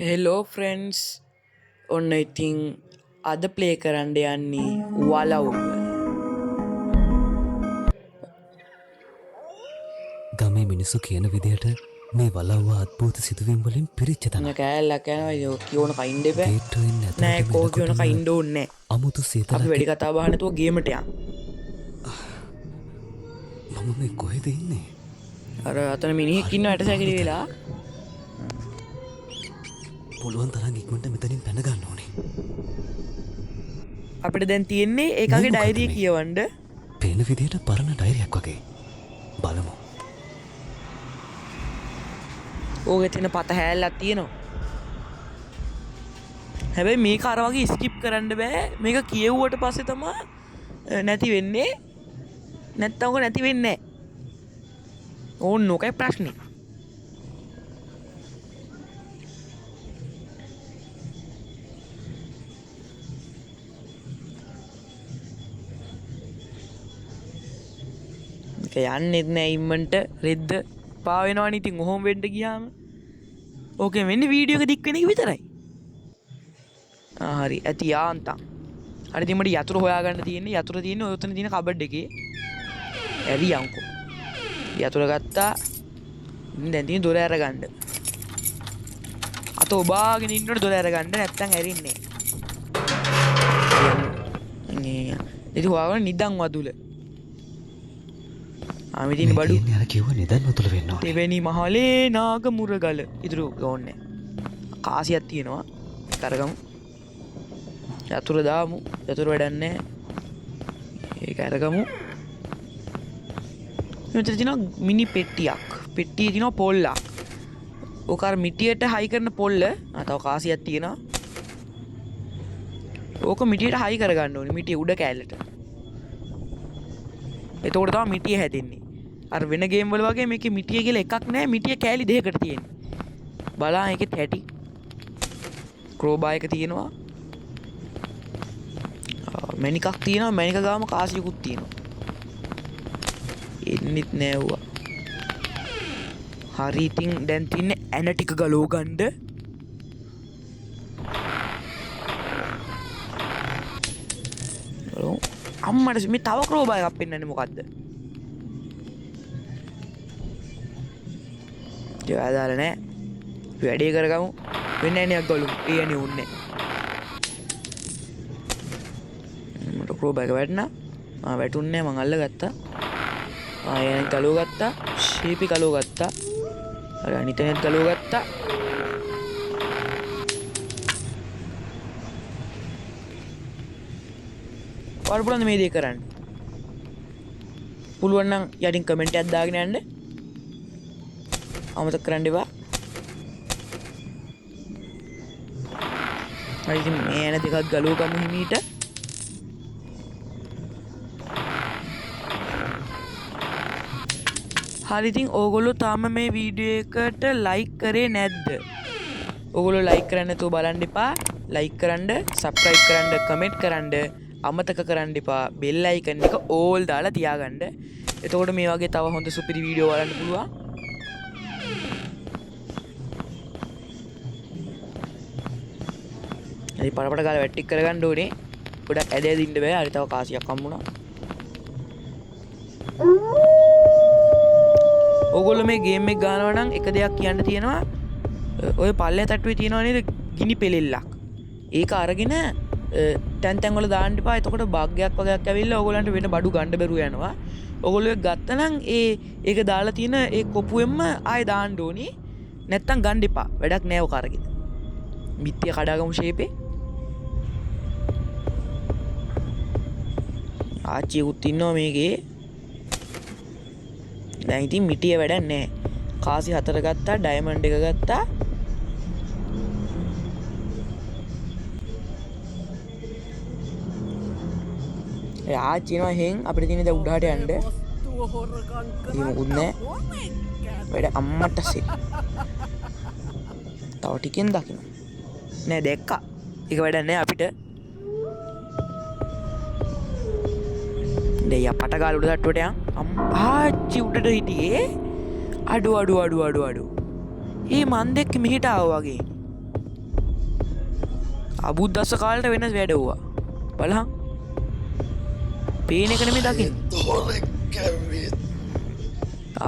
Hello friends ඔන්න ඉතිං අද ප්ලේ කරන්න යන්නේ වලව්ව. ගමේ මිනිස්සු කියන විදියට මේ වලව්ව අත්භූත සිදුවීම් වලින් පිරිච්ච තැන. කෑල්ලක් යනවා කියෝන කයින්ඩ එපා. ගේට්ටුවෙන් ඇතුළට නෑ කෝ කියෝන එනකොටම කයින්ඩ ඕන්නේ නෑ. අමුතු අපි සීතලක් වැඩි කතා බහ නැතුව ගේමට යන්න. මම මේ කොහෙද ඉන්නේ? අර අතන මිනිහෙක් ඉන්නවා ඇටසැකිලි වෙලා. පුළුවන් තරම් ඉක්මනට මෙතනින් පැන ගන්න ඕනේ. අපිට දැන් තියෙන්නේ ඒකගේ ඩයිරිය කියවන්න. පේන විදියට පරණ ඩයිරියක් වගේ. බලමු. ඕකේ තියෙන පත හැල්ලක් තියෙනවා. හැබැයි මේක අර වගේ ස්කිප් කරන්න බෑ. මේක කියවුවට පස්සේ තමයි නැති වෙන්නේ. නැත්තම් ඔක නැති වෙන්නේ නෑ. ඕන්න ඔකයි ප්‍රශ්නේ. යන්නෙත් නෑ ඉම්මන්ට රෙද්ද පාවෙනවා ඉතින් ඔහොම වෙන්න ගියාම ඕකේ මෙන්න වීඩියෝ එක දික් වෙන එක විතරයි. හරි ඇති යාන්තම්. හරි ඉතින් මට යතුරු හොයාගන්න තියෙන්නේ. යතුරු තියෙන්නේ ඔය උතන තියෙන කබඩ් එකේ. ඇරියන්කෝ. යතුරු ගත්තා. දැන් තියෙන දොර අරගන්න. අත ඔබාගෙන ඉන්නකොට දොර අරගන්න නැත්තම් ඇරින්නේ. නේ ඉතින් හොයාගන්න නිදන් වදුල. ආමිතින් බඩු අර කිව්ව නිදන් වතුල වෙන්න ඕනේ. දෙවෙනි මහලේ නාග මුරගල ඉදිරි ඕන්නේ. කාසියක් තියෙනවා. කරගමු. යතුරු දාමු. යතුරු වැඩක් නැහැ. ඒක අරගමු. මෙතන තියෙනවා මිනි පෙට්ටියක්. පෙට්ටියේ තියෙනවා පොල්ලක්. ඕක අර මිටියට හයි කරන පොල්ල. තව කාසියක් තියෙනවා. ඕක මිටියට හයි කරගන්න ඕනේ. මිටිය උඩ කෑල්ලට. එතකොට තමයි මිටිය හැදෙන්නේ. අර වෙන ගේම් වල වගේ මේකේ මිටිය කියලා එකක් නැහැ. මිටිය කෑලි දෙකකට තියෙන්නේ. බලන්න ඒකෙත් ඇටි. ක්‍රෝබා එක තියෙනවා. මැනිකක් තියෙනවා. මැනික ගාම කාසියකුත් තියෙනවා. එන්නෙත් නෑ වුණා. හරි ඉතින් දැන් තින්නේ ඇන ටික ගලව ගන්න. අම්මට මේ තව ක්‍රෝබා එකක් පෙන්වන්නේ මොකද්ද? ඒ ආදාල නෑ. වැඩේ කරගමු. වෙන්නේ නෑ ගලු. ඒ යන්නේ උන්නේ. මට ක්‍රෝබා එක වැටුණා. වැටුන්නේ මං අල්ලගත්තා. එයන් ගලව ගත්තා. ෂීපි ගලව ගත්තා. අර අනිතනෙත් ගලව ගත්තා. පුළුවන් මේ දේ කරන්න. පුළුවන් නම් යටින් කමෙන්ට් එකක් දාගෙන යන්න. අමතක කරන්න එපා. හරි ඉතින් මේ එන දෙකක් ගලව ගමු හිමීට. හරි ඉතින් ඕගොල්ලෝ තාම මේ වීඩියෝ එකට ලයික් කරේ නැද්ද? ඕගොල්ලෝ ලයික් කරන්න නැතුව බලන්න එපා. ලයික් කරන්න, සබ්ස්ක්‍රයිබ් කරන්න, කමෙන්ට් කරන්න අමතක කරන්න එපා. බෙල් අයිකන් එක ඕල් දාලා තියාගන්න. එතකොට මේ වගේ තව හොඳ සුපිරි වීඩියෝ බලන්න පුළුවන්. හරි පරපට ගාලා වැට්ටික් කරගන්න ඕනේ. ගොඩක් ඇද ඇදින්න බෑ. හරි තව කාසියක් හම්බුණා. ඕගොල්ලෝ මේ ගේම් එක ගන්නවා නම් එක දෙයක් කියන්න තියෙනවා. ඔය පල්ලේ තට්ටුවේ තියෙනවා නේද ගිනි පෙලෙල්ලක්. ඒක අරගෙන තැන් තැන් වල දාන්න එපා. එතකොට බග්ගයක් වගේක් ඇවිල්ලා ඕගොල්ලන්ට වෙන බඩු ගන්න බැරුව යනවා. ඕගොල්ලෝ ඒක ගත්තනම් ඒක දාලා තියෙන ඒ කොපුවෙන්ම ආයෙ දාන්න ඕනි. නැත්තම් ගන්න එපා. වැඩක් නෑ ඔක අරගෙන. මිත්‍ය කඩාගමු ෂේපේ. ආච්චියකුත් ඉන්නවා මේකේ. දැන් ඉතින් මිටිය වැඩක් නෑ. කාසි 4 ගත්තා, ඩයමන්ඩ් එක ගත්තා. ආච්චිනවා හෙන් අපිට තියෙන දැන් උඩහට යන්න. ඉතින් මොකුත් නෑ. වැඩ අම්මට සෙ. තව ටිකෙන් දකින්න. නෑ දැක්කා. ඒක වැඩක් නෑ අපිට. දෙය පට ගාලා උඩ තට්ටුවට යන්. ආච්චි උඩට හිටියේ. අඩු. ඒ මන් දෙක්ක මෙහිට ආවා වගේ. අබුද්දස්ස කාලට වෙනස් වැඩව්වා බලහන් පේන එක නෙමෙයි දකින්න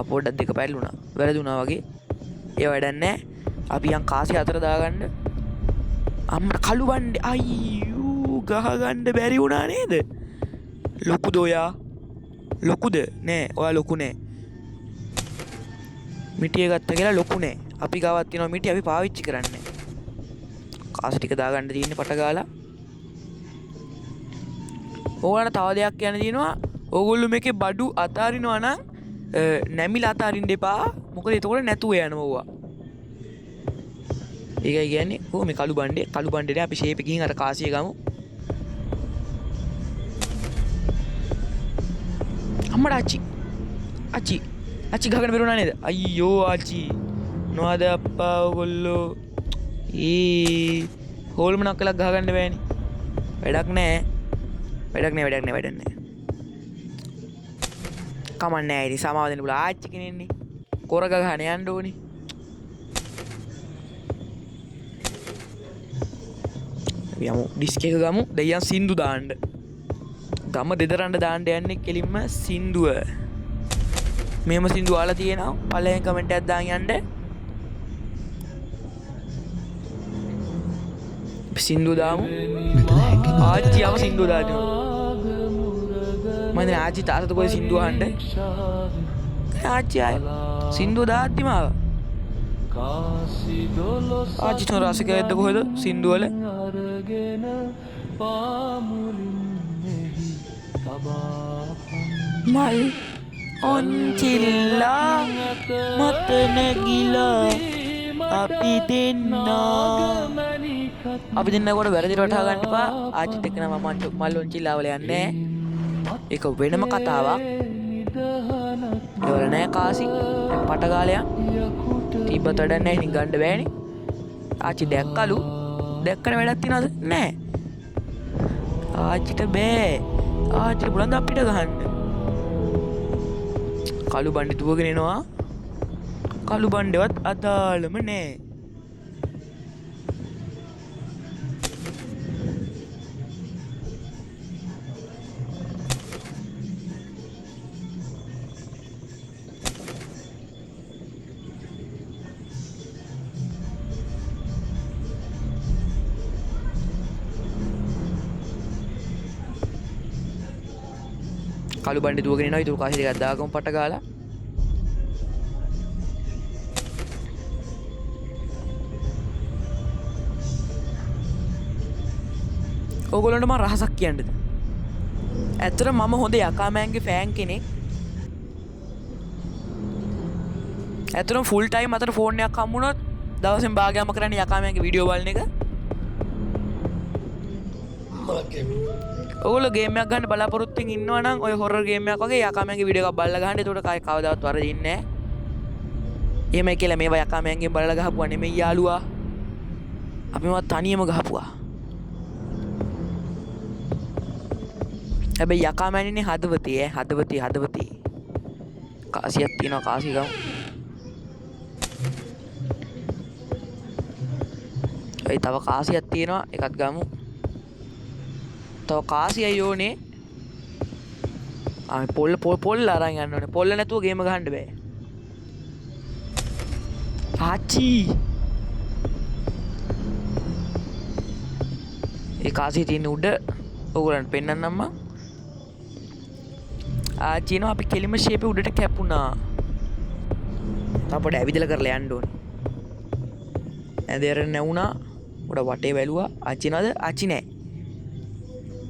පොඩ්ඩක් දෙක පැටලුණා වැරදුනා වගේ ඒ වැඩක් නැහැ අපි යන් කාසිය අතර දාගන්න අම්මට කළු බණ්ඩේ අයියෝ ගහගන්න බැරි වුණා නේද ලොකුද ඔයා ලොකුද නෑ ඔයා ලොකු නෑ මිටිය ගත්ත කියලා ලොකු නෑ අපි ගාවත් තියෙනවා මිටි අපි පාවිච්චි කරන්නේ කාසි ටික දාගන්න තියෙන්නේ පට ගාලා ඕගොල්ලන්ට තව දෙයක් කියන්න තියෙනවා ඕගොල්ලෝ මේකේ බඩු අතාරිනවා නම් නැමිලා අතාරින්න එපා මොකද එතකොට නැතුව යනවා ඒකයි කියන්නේ ඕ මේ කළු බණ්ඩේ අපි ෂේප් එකකින් අර කාසිය ගමු අම්මඩ අච්චි ගහගෙන බැරුණා නේද අයියෝ ආච්චි නොවද අප්පා ඔයගොල්ලෝ හෝල්මනක් කළක් ගහගන්න බෑනේ වැඩක් නෑ කමන්නේ නැහැ ඉතින් සමාව දෙන්න බුලා ආච්චි කෙනෙන්නේ කොරග ගහන යන්න ඕනේ යමු ඩිස්ක් එක ගමු දෙයයන් සින්දු දාන්න ගම දෙදරන්න දාන්න යන්නේ කෙලින්ම සින්දුව මේම සින්දු අහලා තියෙනවා පළවෙනි කමෙන්ට් එකක් දාන් යන්න සින්දු දාමු ආච්චියව සින්දු දාන්න මම ආච්චි තාත්තට කොයි සින්දු අහන්න ආච්චි ආය සින්දු දාද්දිම ආවා ආච්චි තෝ රසිකයෙක්ද කොහෙද සින්දු වල මල් ඔන්චිල්ලා මත නැගිලා අපි දෙන්න කොට වැරදිට වටහා ගන්න එපා ආච්චිත් එක්ක නම් මම මල් ඔන්චිල්ලා වල යන්නේ ඒක වෙනම කතාවක් ඒවල නෑ කාසි පට ගාලයක් තිබ්බත් වැඩක් නෑ ඉතින් ගන්න බෑනේ ආච්චි දැක්කලු දැක්කට වැඩක් තියනවද නෑ ආච්චිට බෑ ආච්චිට බුලන්ද අපිට ගහන්න කළු බණ්ඩේ දුවගෙන එනවා කළු බණ්ඩේවත් අදාළම නෑ කළු බණ්ඩේ දුවගෙන එනවා ඊට කාසි දෙකක් දාගමු පට ගාලා ඕගොල්ලන්ට මම රහසක් කියන්නද ඇත්තට මම හොඳ යකාමෑන්ගේ ෆෑන් කෙනෙක් ඇත්තටම ෆුල් ටයිම් අතට ෆෝන් එකක් හම්බුනොත් දවසෙන් භාගයක්ම කරන්නේ යකාමෑන්ගේ වීඩියෝ බලන එක ඔයගොල්ලෝ ගේම් එකක් ගන්න බලාපොරොත්තුෙන් ඉන්නවා නම් ඔය හොරර් ගේම් එකක් වගේ යකාමෑන්ගේ වීඩියෝ එකක් බලලා ගහන්න එතකොට කවදාවත් වරදින්නේ නැහැ එහෙමයි කියලා මේවා යකාමෑන්ගෙන් බලලා ගහපුවා නෙමෙයි යාළුවා අපිම තනියම ගහපුවා හැබැයි යකාමෑනිනේ හදවතේ හදවතේ කාසියක් තියෙනවා කාසි ගමු ඒ තව කාසියක් තියෙනවා එකක් ගමු තව කාසියයි ඕනේ පොල් අරන් යන්න ඕනේ පොල්ල නැතුව ගේම ගහන්න බෑ ආච්චි ඒ කාසිය තියෙන උඩ ඔයගොල්ලන්ට පෙන්නන්නම් මම ආච්චිනෝ අපි කෙලිම ෂේපේ උඩට කැපුණා තාපොඩ ඇවිදලා කරලා යන්න ඕනේ ඇදේර නැවුණා උඩ වටේ වැළුවා ආච්චි නේද ආච්චි නෑ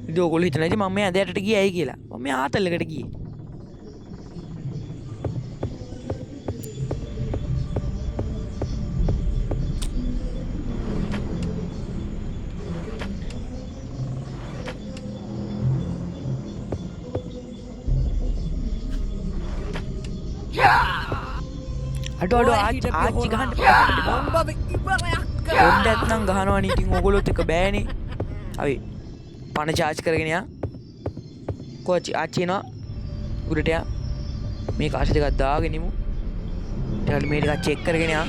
ඉතින් ඔයගොල්ලෝ හිතනවා ඉතින් මම මේ ඇදයටට ගියයි කියලා මම මේ ආතල්ලකට ගියේ අඩෝ ආච්චි ගහන්න පොඩ්ඩක් නම් ගහනවනේ ඉතින් ඕගොල්ලොත් එක බෑනේ අපි පණ චාර්ජ් කරගෙන යා කොච්චි ආච්චි එනවා උඩට යා මේ කාසි දෙකක් දාගෙන ඉමු ඊට මේ ටිකක් චෙක් කරගෙන යා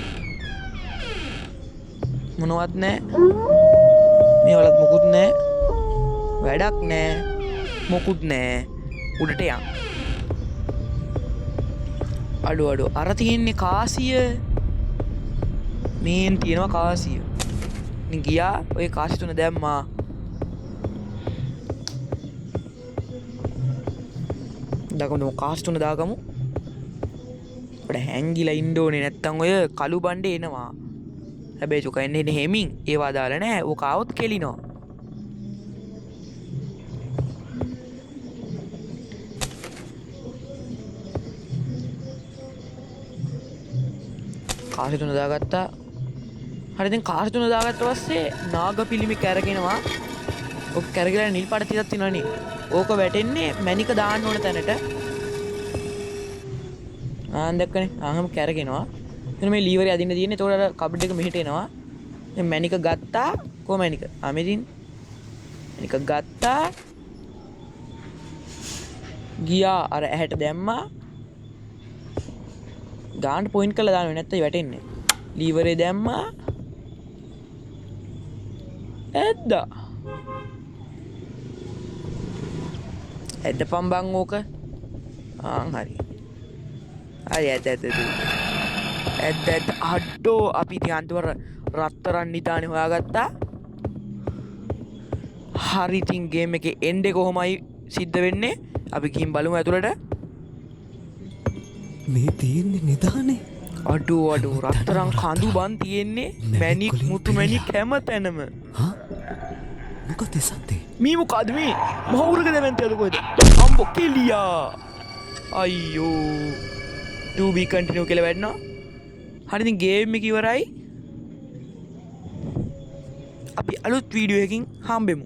මොනවත් නැහැ මේ වලත් මොකුත් නෑ වැඩක් නෑ මොකුත් නෑ උඩට යන් අඩු අර තියෙන්නේ කාසිය මේන් තියෙනවා කාසිය ගියා ඔය කාසි තුන දැම්මා දකමු කාසි තුන දාගමු ඔඩ හැංගිලා ඉන්න ඕනේ නැත්තම් ඔය කළු බණ්ඩේ එනවා හැබැයි චුකා එන්නේ හෙමින් ඒවා දාලා නෑ ඕක આવොත් කෙලිනවා කාසි තුන දාගත්තා හරි දැන් කාසි තුන දාගත්ත පස්සේ නාග පිළිමි කැරගෙනවා ඔක කැරගලා නිල් පාට තියලා තිනවනේ ඕක වැටෙන්නේ මැණික දාන්න ඕන තැනට ආන් දැක්කනේ ආහම කැරගෙනවා එතන මේ ලීවරේ අදින්න තියෙන්නේ ඒතකොට අර කබඩ් එක මෙහෙට එනවා දැන් මැණික ගත්තා කො මැණික මෙදින් මැණික ගත්තා ගියා අර ඇහැට දැම්මා ගාන්න පොයින්ට් කරලා දාන්න නැත්නම් වැටෙන්නේ ලීවරේ දැම්මා ඇද්දා ඇද්දපම් බං ඕක ආන් හරි ඇද්ද අඩ්ඩෝ අපි ඉතින් අන්තිමට රත්තරන් නිදානේ හොයාගත්තා හරි ඉතින් ගේම් එකේ එන්ඩ් එක කොහොමයි සිද්ධ වෙන්නේ අපි ගිහින් බලමු ඇතුළට මේ තියෙන්නේ නිදානේ අඩු රත්තරන් කඳු බන් තියෙන්නේ මැණික් මුතු මැණික් හැම තැනම මොකද සත්‍යේ මේ මොකද මේ මහවුරක දැවැන්තියද කොහෙද අම්බෝ කෙලියා අයියෝ to be continue කියලා වැඩනවා හරි ඉතින් ගේම් එක ඉවරයි අපි අලුත් වීඩියෝ එකකින් හම්බෙමු